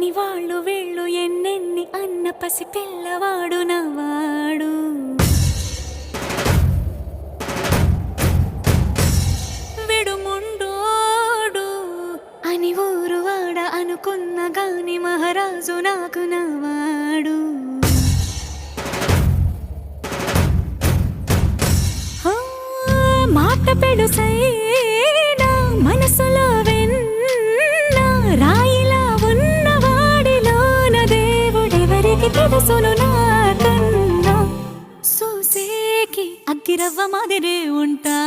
అని వాళ్ళు వీళ్ళు ఎన్నెన్ని అన్న పసి పిల్లవాడు నవ్వాడు. విడుముండోడు అని ఊరు వాడ అనుకున్న గాని మహారాజు నాకు నవ్వాడు. మాట పెడుసైనా మనసులో వెన్న రాయిలా ఉన్నవాడిలోన దేవుడెవరికి తెలుసును నాకన్నా. సూసేకి అగ్గిరవ్వ మాదిరే ఉంటా